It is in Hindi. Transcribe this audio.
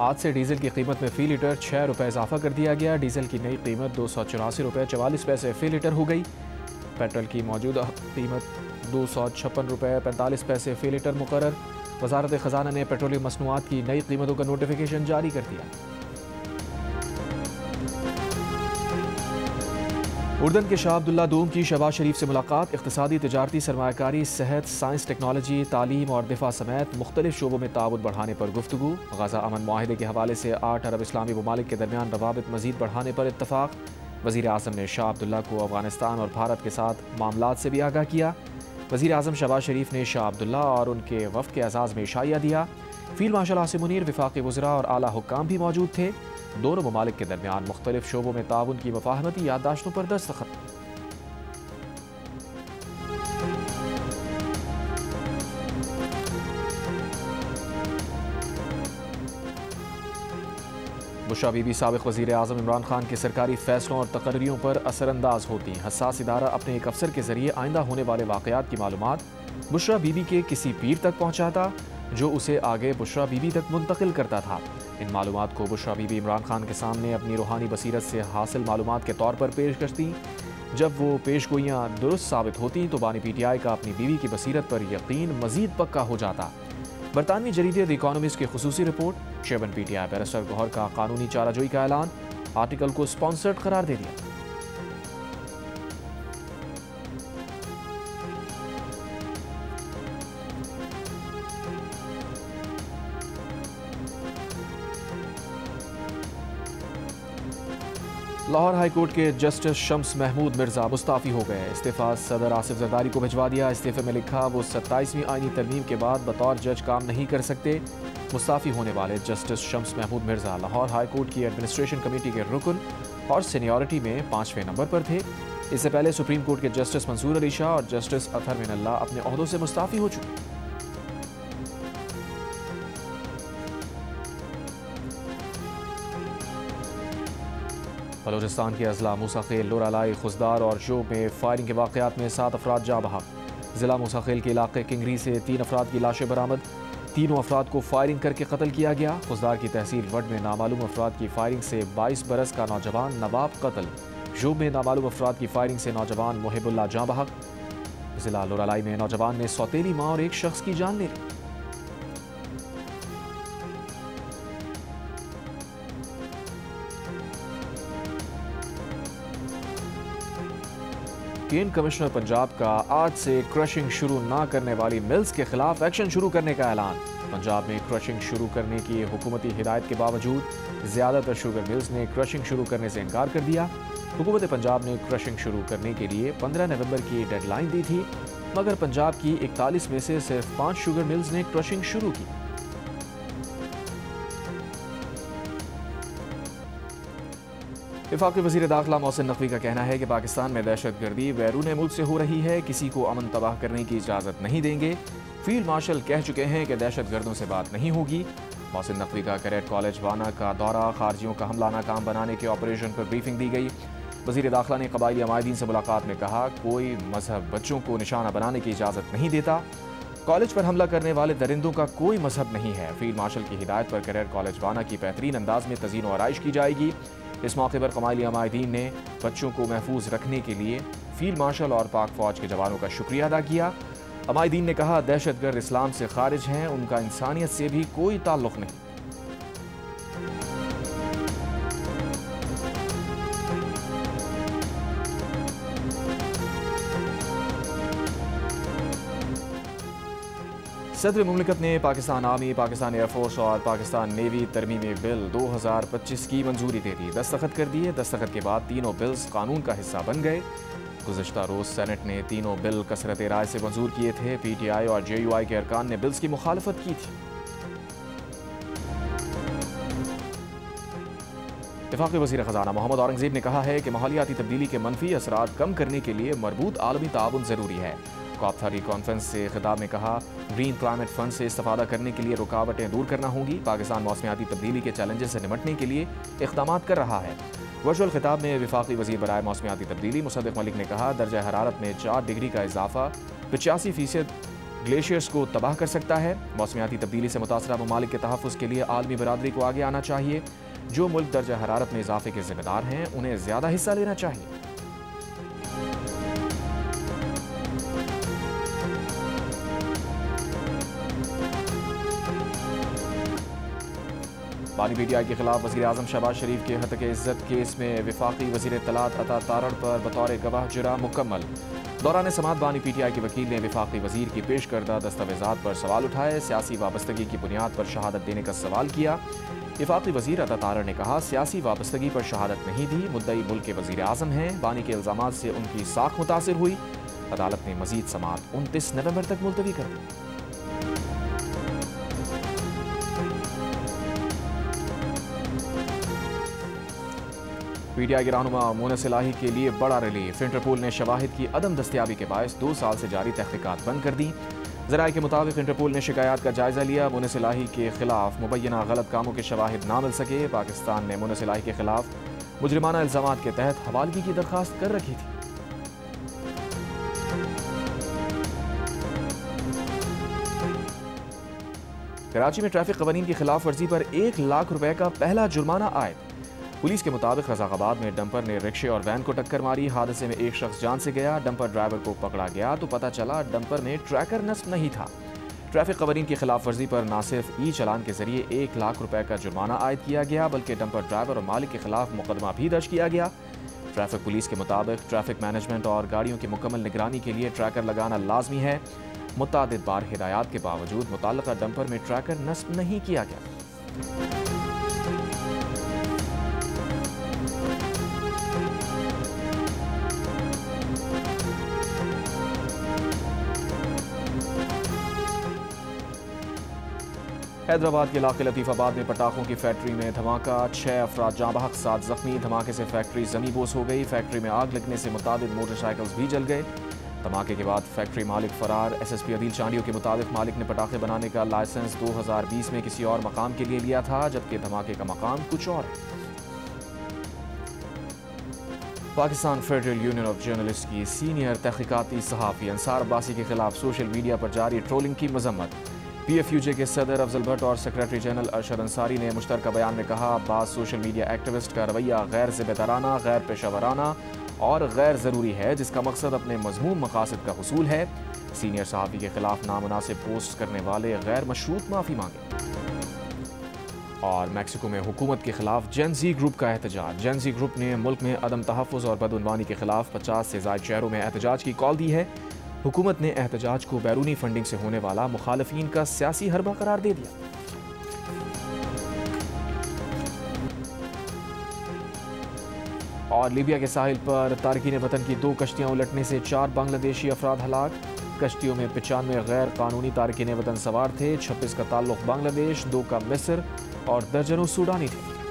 आज से डीजल की कीमत में फ़ी लीटर 6 रुपये इजाफा कर दिया गया। डीजल की नई कीमत 284 रुपये 44 पैसे फ़ी लीटर हो गई। पेट्रोल की मौजूदा कीमत 256 रुपये 45 पैसे फ़ी लीटर मुकर्रर। वज़ारत ख़जाना ने पेट्रोलियम मसनूआत की नई कीमतों का नोटिफिकेशन जारी कर दिया। उर्दन के शाह अब्दुल्ला दूम की शहबाज शरीफ से मुलाकात। इक़्तिसादी, तिजारती, सरमायाकारी, सेहत, साइंस, टेक्नोलॉजी, तालीम और दिफा समेत मुख्तलिफ शोबों में ताउन बढ़ाने पर गुफ्तगू। गज़ा अमन मुआहिदे के हवाले से 8 अरब इस्लामी ममालिक के दरमियान रवाबित मज़ीद बढ़ाने पर इत्तफ़ाक़। वज़ीर आज़म ने शाह अब्दुल्ला को अफ़गानिस्तान और भारत के साथ मामलात से भी आगाह किया। वज़ीर आज़म शहबाज शरीफ ने शाह अब्दुल्ला और उनके वफ़द के एज़ाज़ में इशाइया दिया। फ़ील्ड मार्शल आसिम मुनीर, वफ़ाक़ी वज़रा और आला हुक्काम भी मौजूद थे। दोनों ममालिक के दरमियान मुख्तलिफ शोबों में ताउन की मफ़ाहमती याददाश्तों पर दस्तखत। बुशरा बीबी साबिक़ वज़ीर आज़म इमरान खान के सरकारी फ़ैसलों और तकर्रियों पर असरअंदाज होती। हसास इदारा अपने एक अफसर के ज़रिए आइंदा होने वाले वाक़यात की मालूमात बुशरा बीबी के किसी पीर तक पहुँचाता, जो उसे आगे बुशरा बीबी तक मुंतकिल करता था। इन मालूमात को बुशरा बीबी इमरान खान के सामने अपनी रूहानी बसीरत से हासिल मालूमात के तौर पर पेश करती। जब वो पेशगोइयाँ दुरुस्त साबित होती तो बानी PTI का अपनी बीवी की बसीरत पर यकीन मज़ीद पक्का हो जाता। बरतानवी जरीदे द इकोनॉमिस्ट की खुसूसी report. Chairman PTI barrister Gauhar का कानूनी चाराजोई का ऐलान। आर्टिकल को स्पॉन्सर्ड करार दे दिया। लाहौर हाई कोर्ट के जस्टिस शम्स महमूद मिर्जा मुस्ताफ़ी हो गए। इस्तीफ़ा सदर आसिफ जरदारी को भिजवा दिया। इस्तीफ़े में लिखा वो 27वीं आईनी तरमीम के बाद बतौर जज काम नहीं कर सकते। मुस्ताफ़ी होने वाले justice Shams Mahmood Mirza Lahore high court की एडमिनिस्ट्रेशन कमेटी के रुकन और सीनियरिटी में 5वें नंबर पर थे। इससे पहले सुप्रीम कोर्ट के जस्टिस मंसूर अली शाह और जस्टिस अतहर मिनल्ला अपने ओहदों से मुस्ताफ़ी हो चुके। बलोचिस्तान के अजला मूसाखेल, लोरालाई, खुजदार और शोब में फायरिंग के वाक़यात में 7 अफराद जाँ बहक। ज़िला मूसाखेल के इलाके किंगरी से 3 अफराद की लाशें बरामद। तीनों अफराद को फायरिंग करके कत्ल किया गया। खुजदार की तहसील वड में नामालूम अफराद की फायरिंग से 22 बरस का नौजवान नवाब कत्ल। शोब में नामालूम अफराद की फायरिंग से नौजवान मुहिबुल्लाह जाँ बहक। ज़िला लोरालाई में नौजवान ने सौतेली माँ और एक शख्स की जान ले ली। केन कमिश्नर पंजाब का आज से क्रशिंग शुरू न करने वाली मिल्स के खिलाफ एक्शन शुरू करने का ऐलान। पंजाब में क्रशिंग शुरू करने की हुकूमती हिदायत के बावजूद ज़्यादातर शुगर मिल्स ने क्रशिंग शुरू करने से इनकार कर दिया। हुकूमत पंजाब ने क्रशिंग शुरू करने के लिए 15 नवंबर की डेडलाइन दी थी, मगर पंजाब की 41 में से सिर्फ 5 शुगर मिल्स ने क्रशिंग शुरू की। वफाकी वज़ीर दाखिला मोहसिन नकवी का कहना है कि पाकिस्तान में दहशतगर्दी बैरून मुल्क से हो रही है, किसी को अमन तबाह करने की इजाज़त नहीं देंगे। फील्ड मार्शल कह चुके हैं कि दहशतगर्दों से बात नहीं होगी। मोहसिन नकवी का कैडेट कॉलेज वाना का दौरा, खारजियों का हमला नाकाम बनाने के ऑपरेशन पर ब्रीफिंग दी गई। वज़ीर दाखिला ने कबायली अमायदीन से मुलाकात में कहा कोई मजहब बच्चों को निशाना बनाने की इजाज़त नहीं देता। कॉलेज पर हमला करने वाले दरिंदों का कोई मजहब नहीं है। फील्ड मार्शल की हिदायत पर कैडेट कॉलेज वाना की बेहतरीन अंदाज में तज़ीन व आराइश की जाएगी। इस मौके पर कबायली अमायदीन ने बच्चों को महफूज रखने के लिए फील्ड मार्शल और पाक फौज के जवानों का शुक्रिया अदा किया। अमायदीन ने कहा दहशतगर्द इस्लाम से खारिज हैं, उनका इंसानियत से भी कोई ताल्लुक़ नहीं। सदर मुमलिकत ने पाकिस्तान आर्मी, पाकिस्तान एयरफोर्स और पाकिस्तान नेवी तरमीमी बिल 2025 की मंजूरी दे दी, दस्तखत कर दिए। दस्तखत के बाद तीनों बिल्स कानून का हिस्सा बन गए। गुज़िश्ता रोज़ सेनेट ने तीनों बिल कसरत राय से मंजूर किए थे। PTI और JUI के अरकान ने बिल्स की मुखालफत की थी। वफाकी वज़ीर ख़ज़ाना मोहम्मद औरंगज़ेब ने कहा है कि माहौलियाती तब्दीली के मनफी असरात कम करने के लिए मरबूत आलमी ताउन ज़रूरी है। COP30 कॉन्फ्रेंस से खिताब में कहा ग्रीन क्लाइमेट फंड से इस्तेफादा करने के लिए रुकावटें दूर करना होंगी। पाकिस्तान मौसमियाती तब्दीली के चैलेंजेस से निपटने के लिए इक़दाम कर रहा है। वर्चुअल खिताब में वफाकी वज़ीर बराए मौसमियाती तब्दीली मुसद्दिक़ मलिक ने कहा दर्जा हरारत में 4 डिग्री का इजाफा 85% ग्लेशियर्स को तबाह कर सकता है। मौसमियाती तब्दीली से मुतासरा ममालिक के तहफ़्फ़ुज़ के लिए आलमी बरादरी को आगे आना चाहिए। जो मुल्क दर्जा हरारत में इजाफे के जिम्मेदार हैं उन्हें ज़्यादा हिस्सा लेना चाहिए। बानी पीटीआई के खिलाफ वज़ीर आज़म शहबाज शरीफ के हत्या इज़्ज़त केस में वफाकी वज़ीर इत्तलात अता तारड़ पर बतौर गवाह जुरा मुकम्मल। दौरान समाअत बानी पीटीआई के वकील ने वफाकी वज़ीर की पेश करदा दस्तावेज़ात पर सवाल उठाए। सियासी वाबस्तगी की बुनियाद पर शहादत देने का सवाल किया। वफाकी वज़ीर अता तारड़ ने कहा, सियासी वाबस्तगी पर शहादत नहीं दी, मुद्दई मुल्क के वज़ीर आज़म हैं। बानी के इल्ज़ामात से उनकी साख मुतासिर हुई। अदालत ने मज़ीद समाअत 29 नवंबर तक मुलतवी कर दी। पीटीआई के रहनुमा मोनस इलाही के लिए बड़ा रिलीफ। इंटरपोल ने शवाहिद की अदम दस्तियाबी के बायस 2 साल से जारी तहकीकात बंद कर दी। ज़राए के मुताबिक इंटरपोल ने शिकायत का जायजा लिया। मोनस इलाही के खिलाफ मुबैना गलत कामों के शवाहिद ना मिल सके। पाकिस्तान ने मोनस इलाही के खिलाफ मुजरिमाना इल्ज़ामात के तहत हवालगी की दरख्वास्त कर रखी थी। कराची में ट्रैफिक कवानीन की खिलाफ वर्जी पर 1 लाख रुपए का पहला जुर्माना आयद। पुलिस के मुताबिक रज़ाकाबाद में डंपर ने रिक्शे और वैन को टक्कर मारी। हादसे में एक शख्स जान से गया। डंपर ड्राइवर को पकड़ा गया तो पता चला डंपर में ट्रैकर नस्ब नहीं था। ट्रैफिक कवानीन की खिलाफ वर्जी पर न सिर्फ ई चालान के जरिए 1 लाख रुपए का जुर्माना आयद किया गया, बल्कि डंपर ड्राइवर और मालिक के खिलाफ मुकदमा भी दर्ज किया गया। ट्रैफिक पुलिस के मुताबिक ट्रैफिक मैनेजमेंट और गाड़ियों की मुकम्मल निगरानी के लिए ट्रैकर लगाना लाजमी है। मुतअद्दिद बार हिदायत के बावजूद मुतल्लका डंपर में ट्रैकर नस्ब नहीं किया गया। हैदराबाद के इलाके लतीफ़ाबाद में पटाखों की फैक्ट्री में धमाका, 6 अफराद जाँ बहक, 7 जख्मी। धमाके से फैक्ट्री ज़मीबोस हो गई। फैक्ट्री में आग लगने से मुतादिद मोटरसाइकिल्स भी जल गए। धमाके के बाद फैक्ट्री मालिक फरार। SSP अदील चांडियों के मुताबिक मालिक ने पटाखे बनाने का लाइसेंस 2020 में किसी और मकाम के लिए लिया था, जबकि धमाके का मकाम कुछ और है। Pakistan federal union of journalist की सीनियर तहकीकाती सहाफ़ी अंसार अब्बासी के खिलाफ सोशल मीडिया पर जारी ट्रोलिंग की मजम्मत। PFUJ के सदर अफजल भट्ट और सेक्रेटरी जनरल अरशद अंसारी ने मुश्तरका बयान में कहा, बाज़ सोशल मीडिया एक्टिविस्ट का रवैया गैर ज़िम्मेदाराना, गैर पेशावराना और गैर ज़रूरी है, जिसका मकसद अपने मज़मूम मकासद का हुसूल है। सीनियर सहाफ़ी के खिलाफ नामुनासिब पोस्ट करने वाले गैर मशरूत माफ़ी मांगे। और मैक्सिको में हुकूमत के खिलाफ जेन-ज़ी ग्रुप का एहतजाज। जेन-ज़ी ग्रुप ने मुल्क में अदम तहफ़्फ़ुज़ और बदउनवानी के खिलाफ 50 से ज़ायद शहरों में एहतजाज की कॉल दी है। हुकूमत ने एहतजाज को बैरूनी फंडिंग से होने वाला मुखालफीन का सियासी हरबा करार दे दिया। और लीबिया के साहिल पर तारकीन वतन की 2 कश्तियां उलटने से 4 बांग्लादेशी अफराद हलाक। कश्तियों में 95 गैर कानूनी तारकीन वतन सवार थे। 26 का ताल्लुक बांग्लादेश, 2 का मिस्र और दर्जनों सूडानी थे।